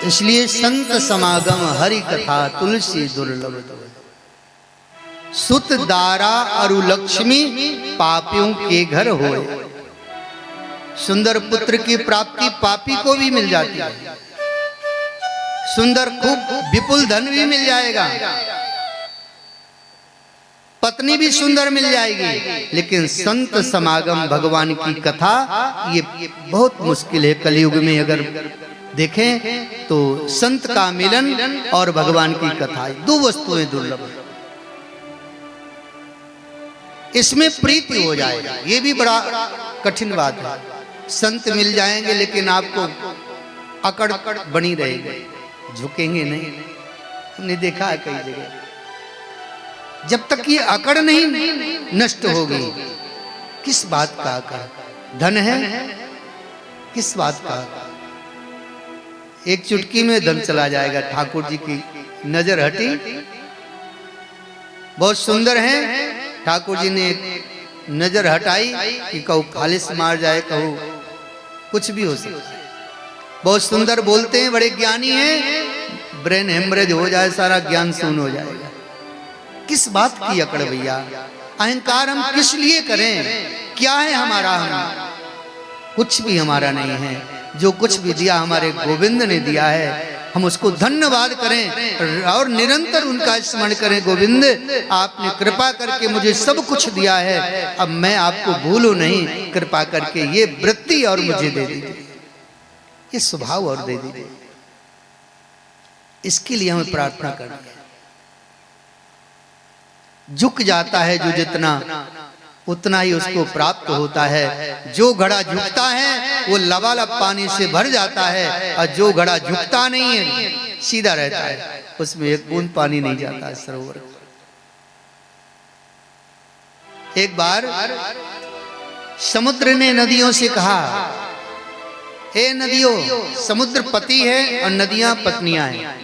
इसलिए संत समागम हरि कथा तुलसी दुर्लभ तोय। सुत दारा अरु लक्ष्मी पापियों के घर होए। सुंदर पुत्र की प्राप्ति पापी को भी मिल जाती है, सुंदर खूब विपुल धन भी मिल जाएगा, पत्नी भी सुंदर मिल जाएगी, लेकिन संत समागम भगवान की कथा ये बहुत मुश्किल है। कलयुग में अगर देखें तो संत का मिलन और भगवान की कथा, दो वस्तुएं दुर्लभ है। इसमें प्रीति हो जाएगा, ये भी बड़ा कठिन बात है। संत मिल जाएंगे लेकिन आपको अकड़ बनी रहेगी, झुकेंगे नहीं। हमने देखा है कई जगह, जब तक ये अकड़ नहीं नष्ट होगी, किस बात का अकड़? धन है, किस बात का? एक चुटकी में धन चला जाएगा। ठाकुर जी की नजर हटी, बहुत सुंदर हैं, ठाकुर जी ने नजर हटाई कि कहू खालिस मार जाए, कहू कुछ भी हो सकता है। बहुत सुंदर बोलते हैं, बड़े ज्ञानी हैं, ब्रेन हेमरेज हो जाए, सारा ज्ञान शून्य हो जाएगा। किस बात की अकड़ भैया? अहंकार हम किस लिए करें? क्या है हमारा? हम कुछ भी हमारा नहीं है। जो कुछ भी दिया हमारे गोविंद ने दिया है, हम उसको धन्यवाद करें और निरंतर उनका स्मरण करें। गोविंद, आपने कृपा करके मुझे सब कुछ दिया है, अब मैं आपको भूलूं नहीं, कृपा करके ये वृत्ति और मुझे दे दीजिए, ये स्वभाव और दे दीजिए। इसके लिए हमें प्रार्थना करनी है। झुक जाता है जो जितना, उतना ही उसको प्राप्त होता है। जो घड़ा झुकता है वो लबालब पानी से भर जाता है, और जो घड़ा झुकता नहीं है, सीधा रहता है, उसमें एक बूंद पानी नहीं जाता है सरोवर। एक बार समुद्र ने नदियों से कहा, हे नदियों, समुद्र पति है और नदियां पत्नियां हैं।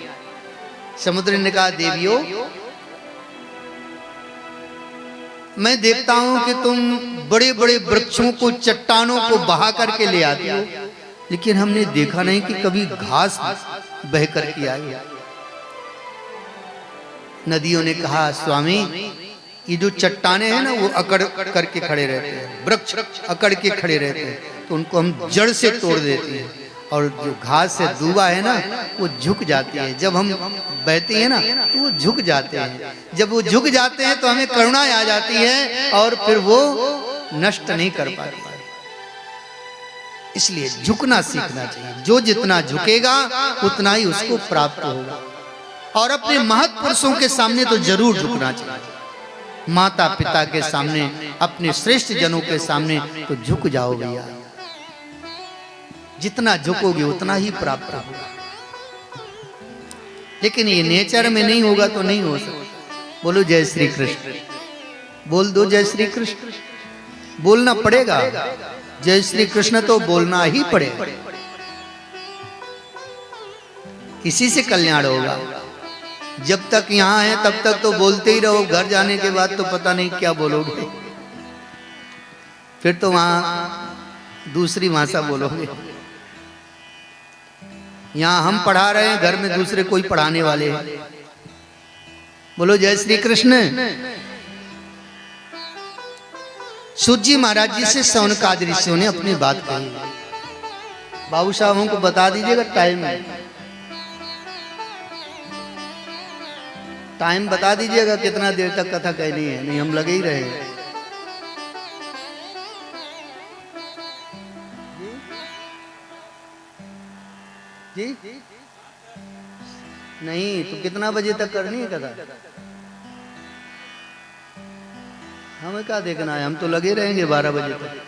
समुद्र ने कहा, देवियों, मैं देखता हूं कि तुम बड़े बड़े वृक्षों को, चट्टानों को बहा करके ले आती हो, लेकिन हमने देखा नहीं कि कभी घास बह करके आई। नदियों ने कहा, स्वामी, ये जो चट्टाने हैं ना, वो अकड़ करके खड़े रहते हैं, वृक्ष अकड़ के खड़े रहते हैं, तो उनको हम जड़ से तोड़ देते हैं, और जो घास से दूबा है ना, वो झुक जाती है। जब हम बहते हैं ना, तो वो झुक जाते हैं। जब वो झुक जाते हैं तो हमें करुणा आ जाती है, और फिर वो नष्ट नहीं कर पाती। इसलिए झुकना सीखना चाहिए। जो जितना झुकेगा उतना ही उसको प्राप्त होगा। और अपने महत्पुरुषों के सामने तो जरूर झुकना चाहिए। माता पिता के सामने, अपने श्रेष्ठ जनों के सामने तो झुक जाओ भैया। जितना झुकोगे उतना ही प्राप्त होगा। लेकिन ये नेचर में नहीं होगा तो नहीं हो सकता। बोलो जय श्री कृष्ण, बोल दो जय श्री कृष्ण। बोलना पड़ेगा, जय श्री कृष्ण तो बोलना ही पड़ेगा, इसी से कल्याण होगा। जब तक यहाँ है तब तक तो बोलते ही रहो, घर जाने के बाद तो पता नहीं क्या बोलोगे, फिर तो वहां दूसरी भाषा बोलोगे। यहाँ हम पढ़ा रहे हैं, घर में दूसरे कोई पढ़ाने वाले हैं। बोलो जय श्री कृष्ण। सूत जी महाराज जी से सौनकादि ऋषियों ने अपनी बात कही। बाबू साहबों को बता दीजिएगा टाइम बता दीजिएगा, कितना देर तक कथा कहनी है। नहीं, हम लगे ही रहे। जी नहीं तो कितना बजे तक करनी है कथा? हमें क्या देखना है, हम तो लगे रहेंगे 12 बजे तक।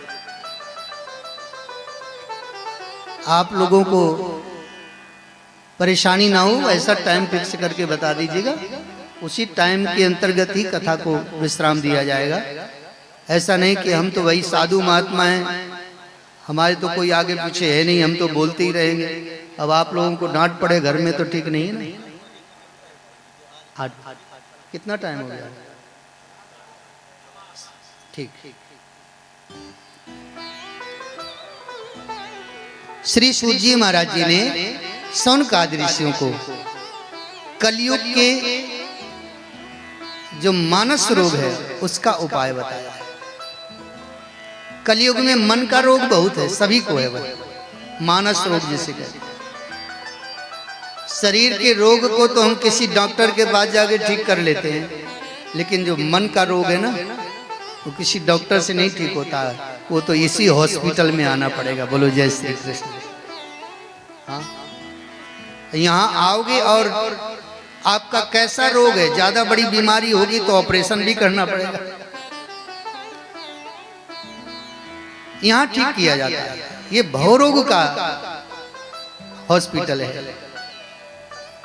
आप लोगों को परेशानी ना हो, ऐसा टाइम फिक्स करके बता दीजिएगा, उसी टाइम के अंतर्गत ही कथा को विश्राम दिया जाएगा। ऐसा नहीं कि हम तो वही साधु महात्मा हैं, हमारे तो कोई आगे पीछे है नहीं, हम तो बोलते ही रहेंगे। अब आप लोगों को डांट पड़े घर में तो ठीक नहीं है ना। कितना टाइम हो गया? ठीक। श्री सूत जी महाराज जी ने शौनकादि ऋषियों को कलयुग के जो मानस रोग है उसका उपाय बताया। कलयुग में मन का रोग बहुत है, सभी को है वो मानस रोग जिसे कहते हैं। शरीर के रोग को तो हम किसी डॉक्टर के पास जाके ठीक कर लेते हैं, लेकिन जो मन का रोग है ना वो किसी डॉक्टर से नहीं ठीक होता है, वो तो इसी हॉस्पिटल में आना पड़ेगा। बोलो जय श्री कृष्ण। हाँ, यहाँ आओगे और आपका कैसा रोग है, ज्यादा बड़ी बीमारी होगी तो ऑपरेशन भी करना पड़ेगा, यहाँ ठीक किया जाता है। ये भवरोग का हॉस्पिटल है।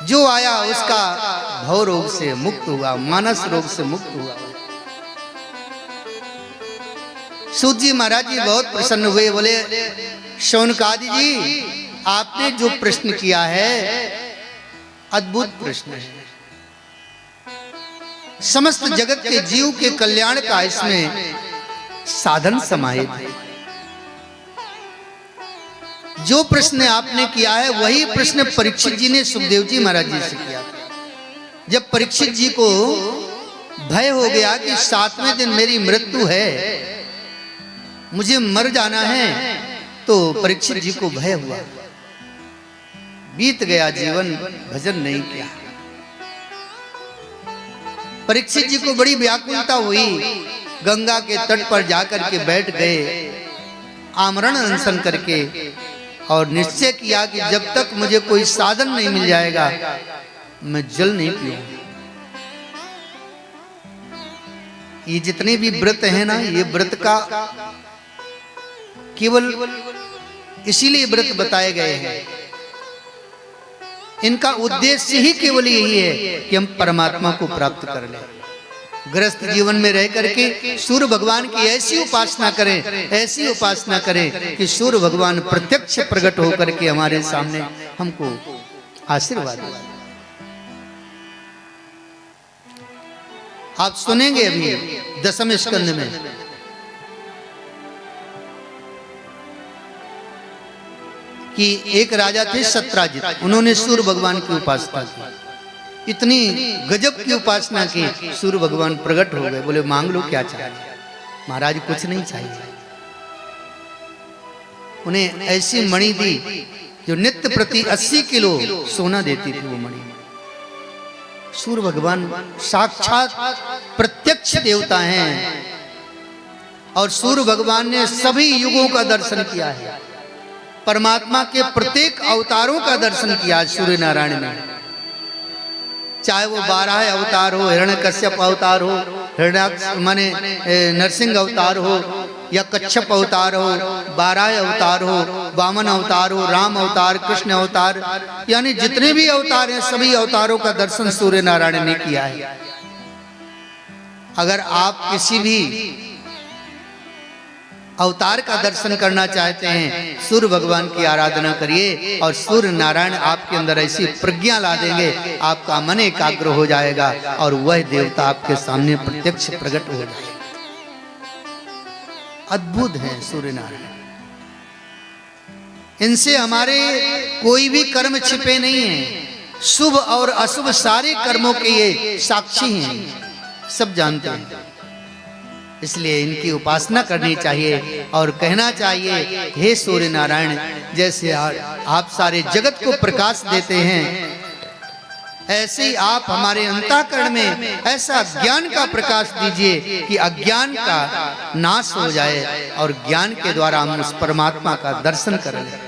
जो आया उसका भवरोग से मुक्त हुआ, मानस रोग से मुक्त हुआ। सूत जी महाराज जी बहुत प्रसन्न हुए, बोले शौनकादि जी आपने जो प्रश्न किया है अद्भुत प्रश्न है। समस्त जगत के जीव के कल्याण का इसमें साधन समाहित है। जो प्रश्न आपने किया है वही प्रश्न परीक्षित जी ने सुखदेव जी महाराज जी से किया था। जब परीक्षित जी को भय हो गया कि 7वें दिन मेरी मृत्यु है, मुझे मर जाना है, तो परीक्षित जी को भय हुआ, बीत गया जीवन, भजन नहीं किया। परीक्षित जी को बड़ी व्याकुलता हुई, गंगा के तट पर जाकर के बैठ गए, आमरण अनशन करके, और निश्चय किया कि जब तक मुझे कोई साधन नहीं मिल जाएगा मैं जल नहीं पीऊंगा। ये जितने भी व्रत हैं ना, ये व्रत का केवल इसीलिए व्रत बताए गए हैं, इनका उद्देश्य ही केवल यही है कि हम परमात्मा को प्राप्त कर लें। गृहस्थ जीवन में रह करके सूर्य भगवान की ऐसी उपासना करें, ऐसी उपासना करें कि सूर्य भगवान प्रत्यक्ष प्रकट होकर के हमारे सामने हमको आशीर्वाद दें। आप सुनेंगे अभी 10वें स्कंद में कि एक राजा थे सत्राजित, उन्होंने सूर्य भगवान की उपासना की, इतनी गजब की उपासना की, सूर्य भगवान प्रकट हो गए। बोले मांग लो क्या चाहिए। महाराज कुछ नहीं चाहिए। उन्हें ऐसी मणि दी जो नित्य प्रति 80 किलो सोना देती थी वो मणि। सूर्य भगवान साक्षात प्रत्यक्ष देवता हैं और सूर्य भगवान ने सभी युगों का दर्शन किया है, परमात्मा के प्रत्येक अवतारों का दर्शन किया सूर्य नारायण ने। चाहे वो 12 अवतार हो, हिरण्यकश्यप अवतार हो, हिरण्याक्ष माने नरसिंह अवतार हो, या कच्छप अवतार हो, 12 अवतार हो, वामन अवतार हो, राम अवतार, कृष्ण अवतार, यानी जितने भी अवतार हैं सभी अवतारों का दर्शन सूर्य नारायण ने किया है। अगर आप किसी भी अवतार का दर्शन करना चाहते हैं, सूर्य भगवान की आराधना करिए और सूर्य नारायण आपके अंदर ऐसी प्रज्ञा ला देंगे, आपका मन एकाग्र हो जाएगा और वह देवता आपके सामने प्रत्यक्ष प्रकट हो जाएगा। अद्भुत है सूर्य नारायण। इनसे हमारे कोई भी कर्म छिपे नहीं हैं, शुभ और अशुभ सारे कर्मों के ये साक्षी हैं, सब जानते हैं। इसलिए इनकी उपासना करनी चाहिए और कहना चाहिए हे सूर्य नारायण, जैसे आप सारे जगत को प्रकाश देते हैं, ऐसे ही आप हमारे अंतःकरण में ऐसा ज्ञान का प्रकाश दीजिए कि अज्ञान का नाश हो जाए और ज्ञान के द्वारा हम उस परमात्मा का दर्शन कर लें।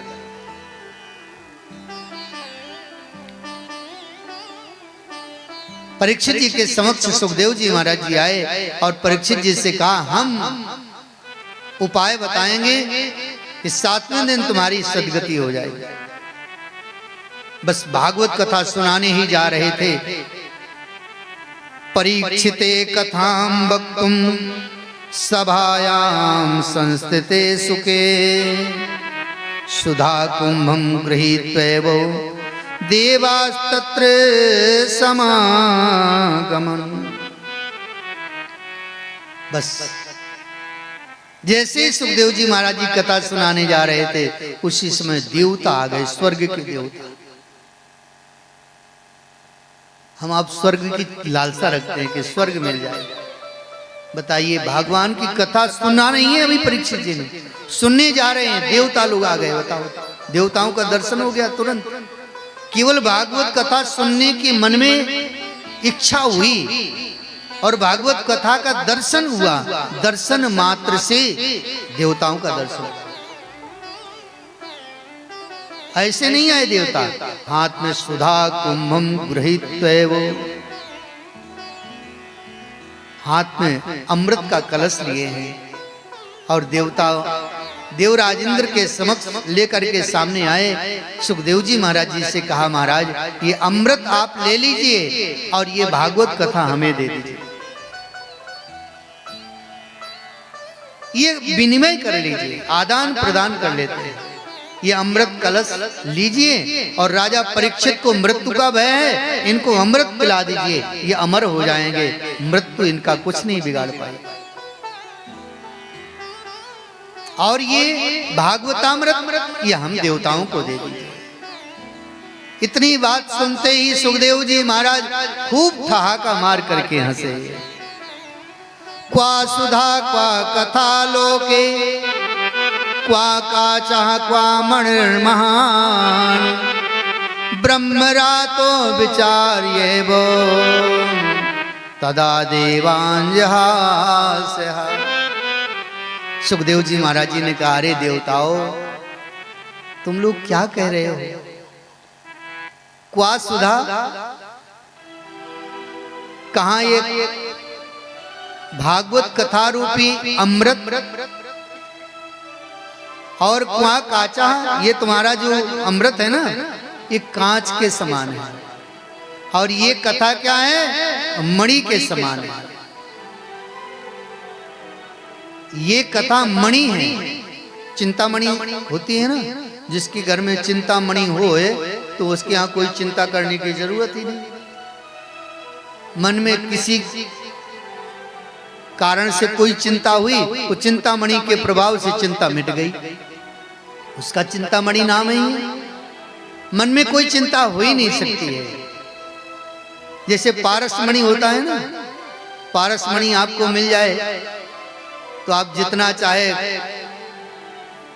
परीक्षित जी के समक्ष सुखदेव जी महाराज जी आए और परीक्षित जी से कहा हम उपाय बताएंगे कि 7वें दिन तुम्हारी सदगति हो जाएगी। बस भागवत कथा सुनाने ही जा रहे थे। परीक्षिते कथां वक्तुं सभायां संस्थिते सुखे सुधा कुंभं गृहीत्वैव देवास्तत्र समागमन। बस जैसे सुखदेव जी महाराज जी कथा सुनाने जा रहे थे, उसी समय देवता आ गए, स्वर्ग के देवता। हम आप स्वर्ग की लालसा रखते हैं कि स्वर्ग मिल जाए। बताइए, भगवान की कथा सुनना नहीं है अभी परीक्षित जी ने, सुनने जा रहे हैं, देवता लोग आ गए। बताओ, देवताओं का दर्शन हो गया तुरंत। केवल भागवत कथा सुनने की मन में इच्छा हुई और भागवत कथा का दर्शन हुआ, दर्शन मात्र से देवताओं का दर्शन हुआ। ऐसे नहीं आए देवता, हाथ में सुधा कुंभम गृहीत्वैव, हाथ में अमृत का कलश लिए हैं और देवता देवराज इंद्र के समक्ष लेकर के सामने आए। सुखदेव जी महाराज जी से कहा, महाराज ये अमृत आप ले लीजिए और ये भागवत कथा हमें दे दीजिए, ये विनिमय कर लीजिए, आदान प्रदान कर लेते हैं। ये अमृत कलश लीजिए और राजा परीक्षित को मृत्यु का भय है, इनको अमृत पिला दीजिए, ये अमर हो जाएंगे, मृत्यु इनका कुछ नहीं बिगाड़ पाएगी। और ये भागवतामृत ये हम देवताओं को दे दीजिए। इतनी बात सुनते ही सुखदेव जी महाराज खूब ठहाका मार करके हंसे। क्वा सुधा क्वा कथा लोके, क्वा काचः क्वा मणिर्महान्, ब्रह्मरातो विचार्येवो तदा देवांजहास्यः। सुखदेव जी महाराज जी ने कहा, अरे देवताओं, तुम लोग क्या कह रहे हो? क्वा सुधा, कहां ये भागवत कथा रूपी अमृत, और क्वा काचा, ये तुम्हारा जो अमृत है ना, ये कांच के समान है, और ये कथा क्या है? मणि के समान है। ये कथा मणि है, चिंतामणि होती है ना, जिसके घर में चिंतामणि हो तो उसके यहाँ कोई चिंता करने की जरूरत ही नहीं। मन में किसी कारण से कोई चिंता हुई तो चिंतामणि के प्रभाव से चिंता मिट गई, उसका चिंतामणि नाम ही है। मन में कोई चिंता हो ही नहीं सकती है। जैसे पारसमणि होता है ना, पारसमणि आपको मिल जाए तो आप जितना चाहे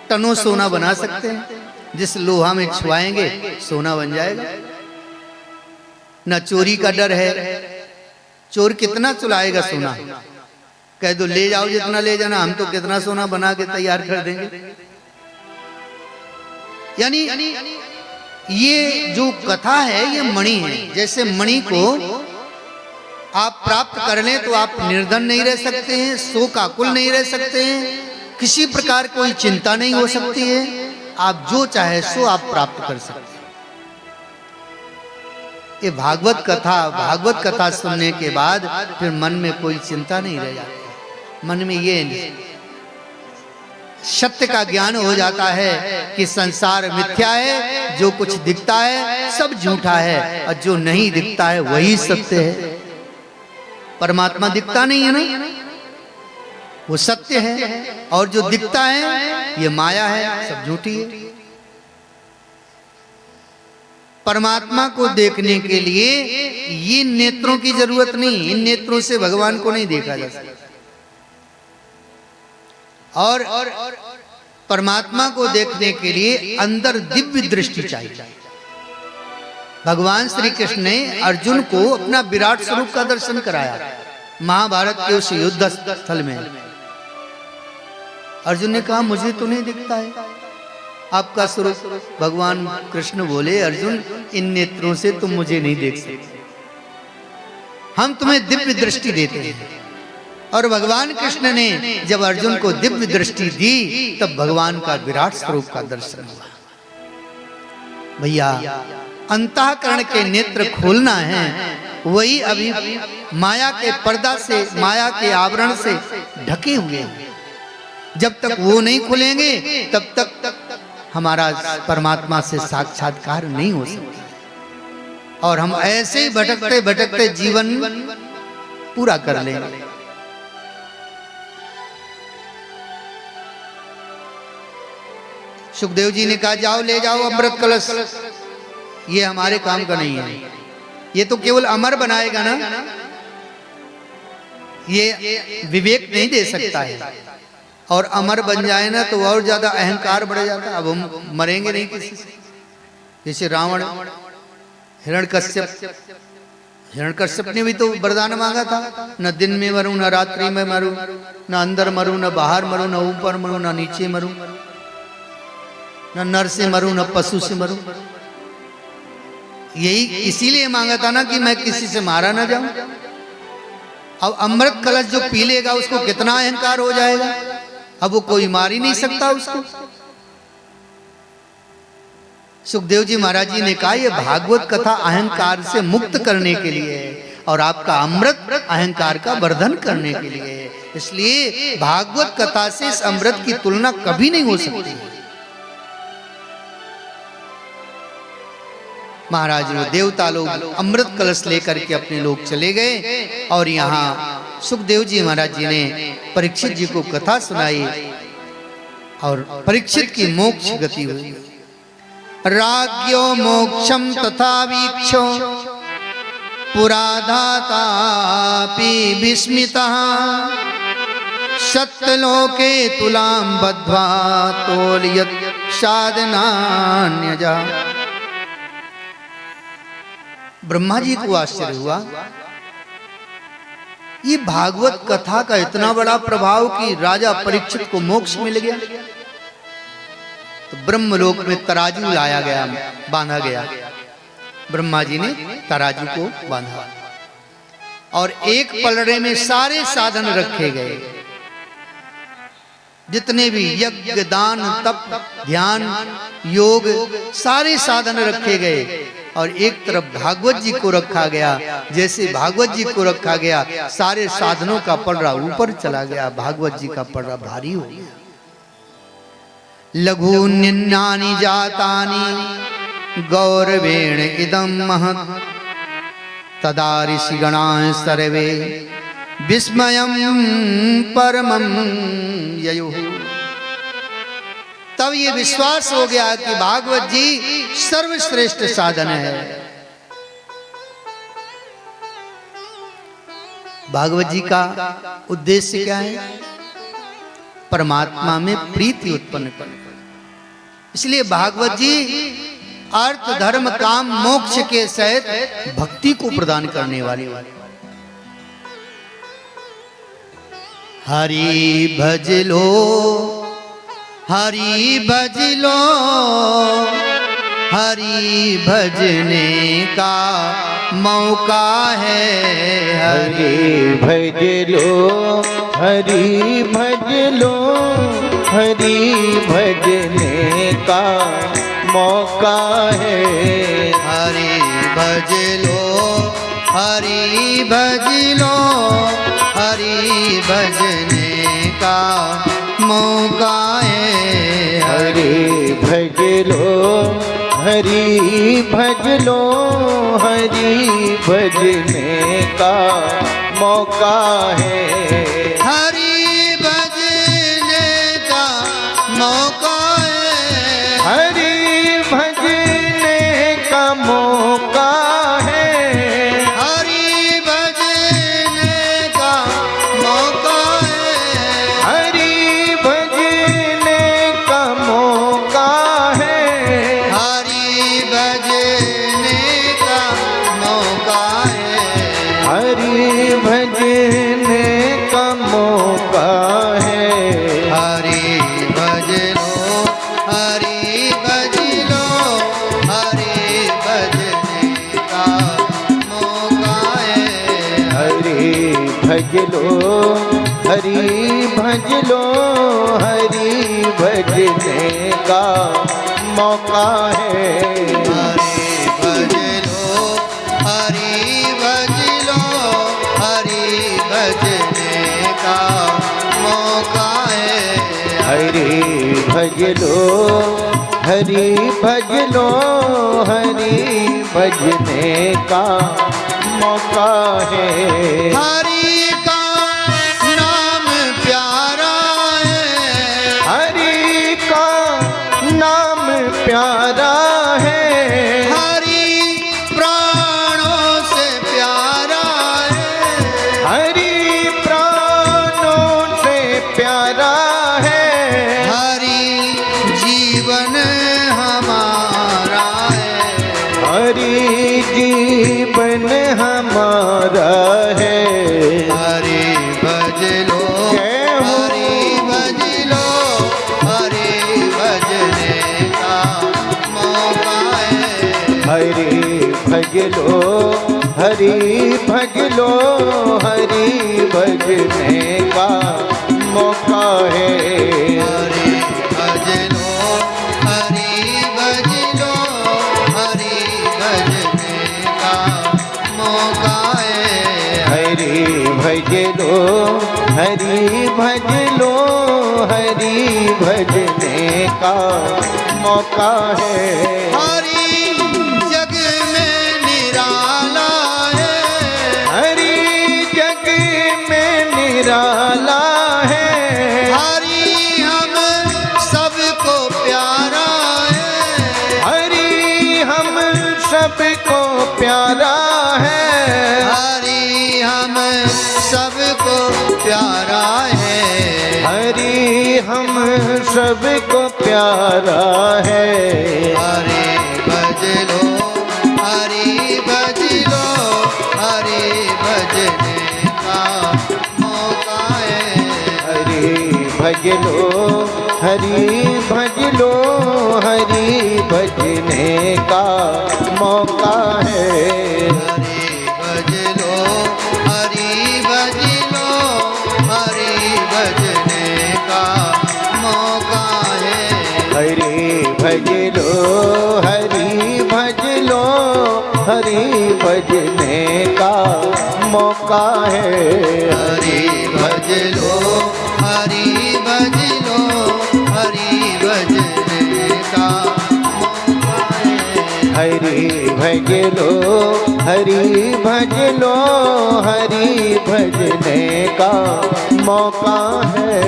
टनों सोना बना सकते हैं, जिस लोहा में छुआएंगे सोना बन जाएगा। न चोरी का डर है, चोर कितना चुलाएगा सोना, कह दो ले जाओ जितना ले जाना, हम तो कितना सोना बना के तैयार कर देंगे। यानी ये जो कथा है ये मणि है। जैसे मणि को आप प्राप्त कर लें तो आप निर्धन नहीं रह सकते हैं, शोकाकुल नहीं रह सकते हैं, किसी प्रकार कोई चिंता नहीं हो सकती है, आप जो चाहे सो आप प्राप्त कर सकते हैं। ये भागवत कथा सुनने के बाद फिर मन में कोई चिंता नहीं रह जाती। मन में ये सत्य का ज्ञान हो जाता है कि संसार मिथ्या है, जो कुछ दिखता है सब झूठा है, और जो नहीं दिखता है वही सत्य है। परमात्मा दिखता नहीं है ना, वो सत्य है, और जो दिखता है ये माया है, सब झूठी है। परमात्मा को देखने के लिए ये नेत्रों की जरूरत नहीं, इन नेत्रों से भगवान को नहीं देखा जा सकता। और परमात्मा को देखने के लिए अंदर दिव्य दृष्टि चाहिए। भगवान श्री कृष्ण ने अर्जुन को अपना विराट स्वरूप का दर्शन कराया महाभारत के उस युद्ध स्थल में। अर्जुन ने कहा मुझे तो नहीं दिखता है आपका स्वरूप। भगवान कृष्ण बोले, अर्जुन इन नेत्रों से तुम मुझे नहीं देख सकते, हम तुम्हें दिव्य दृष्टि देते हैं। और भगवान कृष्ण ने जब अर्जुन को दिव्य दृष्टि दी तब भगवान का विराट स्वरूप का दर्शन हुआ। भैया, अंतःकरण के नेत्र खोलना है, वही अभी माया के पर्दा से, माया के आवरण से ढके हुए हैं। जब तक वो नहीं खुलेंगे तब तक हमारा परमात्मा से साक्षात्कार नहीं हो सकता, और हम ऐसे ही भटकते भटकते जीवन पूरा कर लेंगे। सुखदेव जी ने कहा जाओ ले जाओ अमृत कलश, ये हमारे काम का नहीं है। ये तो केवल अमर बनाएगा ना, ये विवेक नहीं दे सकता है। और अमर बन जाए ना तो और ज्यादा अहंकार बढ़ जाता है। अब हम मरेंगे नहीं किसी से। जैसे रावण हिरण्यकश्यप ने भी तो वरदान मांगा था, न दिन में मरूं, न रात्रि में मरूं, न अंदर मरूं, न बाहर मरूं, न ऊपर मरूं, न नीचे मरूं, न नर से मरूं, न पशु से मरूं। यही इसीलिए मांगा था ना कि मैं किसी से मारा ना जाऊं। अब अमृत कलश जो पी लेगा उसको कितना अहंकार हो जाएगा, अब वो कोई मार ही नहीं सकता उसको। सुखदेव जी महाराज जी ने कहा, ये भागवत कथा अहंकार से मुक्त करने के लिए है और आपका अमृत अहंकार का वर्धन करने के लिए है। इसलिए भागवत कथा से इस अमृत की तुलना कभी नहीं हो सकती। महाराज वो देवता लोग अमृत कलश लेकर के अपने लोग चले गए और यहाँ सुखदेव जी महाराज जी ने परीक्षित जी को कथा सुनाई और परीक्षित की मोक्ष गति हुई। राज्ञो मोक्षम तथा वीक्षो पुराधातापि विस्मितः सत्यलोके तुलां बद्ध्वा तोलयत् साधनान्यजा। ब्रह्मा जी को आश्चर्य हुआ, ये भागवत कथा का इतना बड़ा प्रभाव कि राजा परीक्षित को मोक्ष मिल गया। तो ब्रह्मलोक में तराजू लाया गया, बांधा गया। ब्रह्मा जी ने तराजू को बांधा और एक पलड़े में सारे साधन रखे गए, जितने भी यज्ञ दान तप ध्यान योग सारे साधन रखे गए और एक तरफ भागवत जी को रखा गया। जैसे भागवत जी को रखा गया सारे साधनों का पलड़ा ऊपर चला गया, भागवत जी का पलड़ा भारी हो गया। लघून्यानि जातानि गौरवेण इदं महत् तदा ऋषिगणाः सर्वे विस्मयं परमं ययुः। तब ये विश्वास हो गया कि भागवत जी सर्वश्रेष्ठ साधन है। भागवत जी का उद्देश्य क्या है? परमात्मा में प्रीति उत्पन्न करना। इसलिए भागवत जी अर्थ धर्म काम मोक्ष के सहित भक्ति को प्रदान करने वाली। हरि भज लो, हरि भज लो, हरि भजने का मौका है। हरि भज लो, हरि भज लो, हरि भजने का मौका है। हरि भज लो, हरि भज लो, हरि भजने का मौका है। हरि भज लो, हरि भज लो, हरि भजने का मौका है। हरि भजने का मौका है। हरि भजने का मौका है। हरि भजने का मौका है। हरि भजने का मौका है। हरि भजने का मौका है। हरि भजने का मौका है। हरि भज लो, हरि भज लो, हरि भजने का मौका है। हरि भज लो, हरि भज लो, हरि भजने का मौका है। हरि भज लो, हरि भज लो, हरि भजने का मौका है। हरि भज लो, हरि भज लो, हरि भजने का मौका है। हरि का नाम प्यारा है। हरि का नाम प्यारा है। हरि प्राणों हरि जीवन हमारा है। हरि भज लो, जय हो। हरि भज लो, हरि भजने का मौका है। हरि भज लो, हरि भज लो, हरि भजने का मौका है। हरि भज लो, हरि भज लो, हरि भजने का मौका है। हरि भज लो, हरि भज लो, हरि भजने का मौका है। हरि जग में निराला है, हरि जग में निराला है। हरि हम सबको प्यारा है। हरि हम सबको प्यारा है। हरि हम सबको प्यारा है। हरि हम सबको प्यारा है। हरि भज लो, हरि भज लो, हरि भजने का मौका है। हरि भज लो, हरि भज लो, हरि भजने का मौका है। हरि भज लो, हरि भज लो, हरि भजने का मौका है। हरि भज लो, हरि भज लो, हरि भजने का मौका है। हरि भज लो, हरि भज लो, हरि भजने का मौका है। हरि भज लो, हरि भज लो, हरि भजने का मौका है।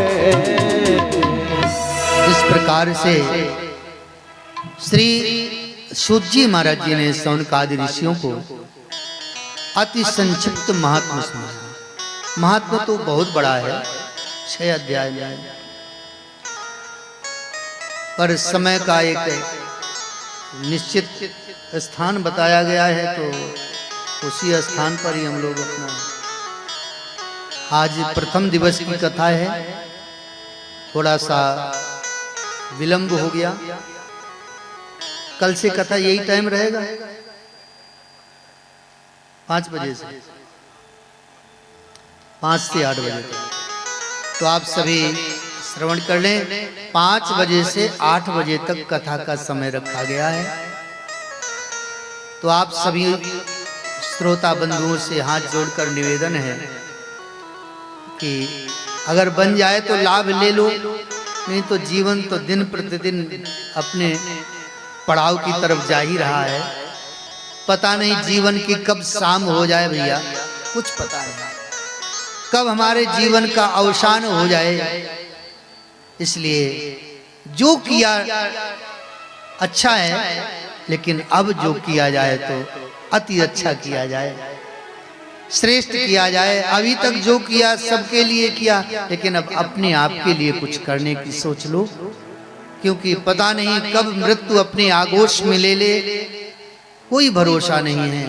इस प्रकार से श्री सूत जी महाराज जी ने शौनकादि ऋषियों को अति संक्षिप्त महात्मा सुनाया। महात्मा तो बहुत बड़ा है, 6 अध्याय में है, पर समय का एक निश्चित स्थान बताया गया है, तो उसी स्थान पर ही हम लोग अपना आज प्रथम दिवस की कथा है। थोड़ा सा विलंब हो गया, कल से कथा यही टाइम रहेगा 5 बजे से 5 से 8 बजे तक। तो आप सभी श्रवण कर लें। 5 बजे से 8 बजे तक कथा का समय रखा गया है। तो आप सभी श्रोता बंधुओं से हाथ जोड़कर निवेदन है कि अगर बन जाए तो लाभ ले लो, नहीं तो जीवन तो दिन प्रतिदिन अपने पड़ाव की तरफ जा ही रहा है। पता नहीं जीवन की कब शाम हो जाए भैया, कुछ पता नहीं कब हमारे जीवन का अवसान हो जाए। इसलिए जो किया अच्छा है, लेकिन अब जो किया जाए तो अति अच्छा किया जाए, श्रेष्ठ किया जाए। अभी तक जो किया सबके लिए किया, लेकिन अब अपने आप के लिए कुछ करने की सोच लो, क्योंकि पता नहीं कब मृत्यु अपने आगोश में ले ले, कोई भरोसा नहीं है।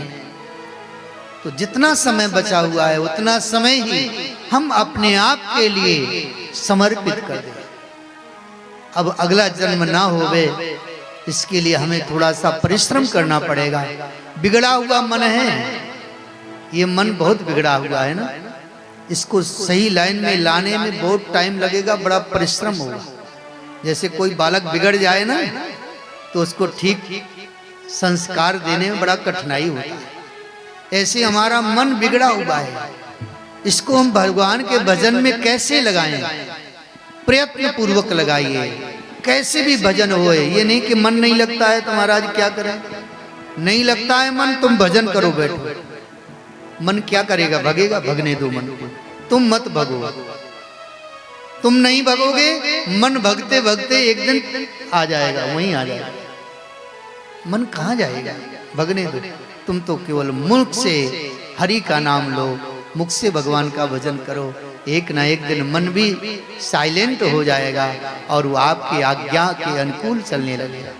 तो जितना समय बचा हुआ है उतना समय ही हम अपने आप के लिए समर्पित कर दें। अब अगला जन्म ना होवे, इसके लिए हमें थोड़ा सा परिश्रम करना पड़ेगा। बिगड़ा हुआ मन है, ये मन बहुत बिगड़ा हुआ है ना, इसको सही लाइन में लाने में बहुत टाइम लगेगा, बड़ा परिश्रम होगा। जैसे कोई बालक बिगड़ जाए ना, तो उसको ठीक संस्कार देने में बड़ा कठिनाई होता है। ऐसे हमारा मन बिगड़ा हुआ है, इसको हम भगवान के भजन में कैसे लगाएं? प्रयत्न पूर्वक लगाइए, कैसे भी भजन होए। ये नहीं कि मन नहीं लगता है तो महाराज क्या करें, नहीं लगता है मन, तुम भजन करो बैठो। मन क्या करेगा, भगेगा? भगने दो मन को, तुम मत भगो। तुम नहीं भगोगे, मन भगते भगते एक दिन आ जाएगा, वहीं आ जाएगा। मन कहाँ जाएगा? भगने दो। तुम तो केवल मुख से हरि का नाम लो, मुख से भगवान का भजन करो। एक ना एक दिन मन भी साइलेंट हो जाएगा और वो आपकी आज्ञा के अनुकूल चलने लगेगा।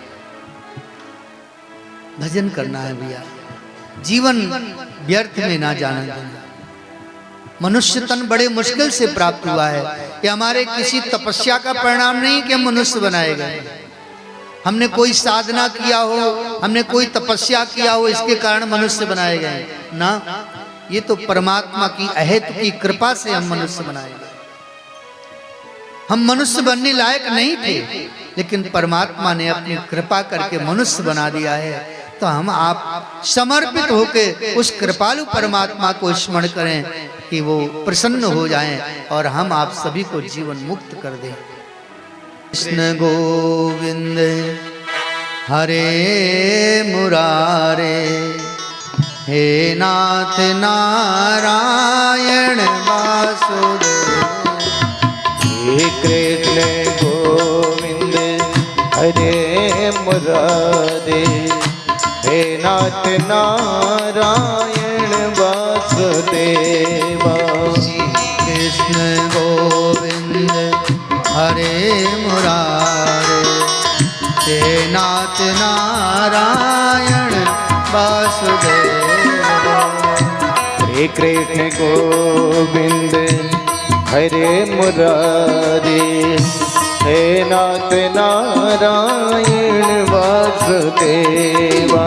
भजन करना है भैया, जीवन व्यर्थ में ना जाना देना। मनुष्य तन बड़े मुश्किल से प्राप्त हुआ है, कि हमारे किसी तपस्या का परिणाम नहीं कि हम मनुष्य बनाए गए। हमने कोई साधना किया हो, हमने कोई तपस्या किया हो, इसके कारण मनुष्य बनाए गए ना। ये तो परमात्मा की अहेतु की कृपा से हम मनुष्य बनाए गए। हम मनुष्य बनने लायक नहीं थे, लेकिन परमात्मा ने अपनी कृपा करके मनुष्य बना दिया है। तो हम आप समर्पित होकर उस कृपालु परमात्मा को स्मरण करें कि वो प्रसन्न हो जाएं और हम आप सभी को जीवन मुक्त कर दें। कृष्ण गोविंद हरे मुरारे, हे नाथ नारायण वासुदेव। हे कृष्ण गोविंद हरे मुरारे, हे नाथ नारायण वासुदेवा। कृष्ण गोविंद हरे मुरारे, हे नाथ नारायण वासुदेवा। हे कृष्ण गोविंद हरे मुरारे, हे नाथ नारायण वासुदेवा।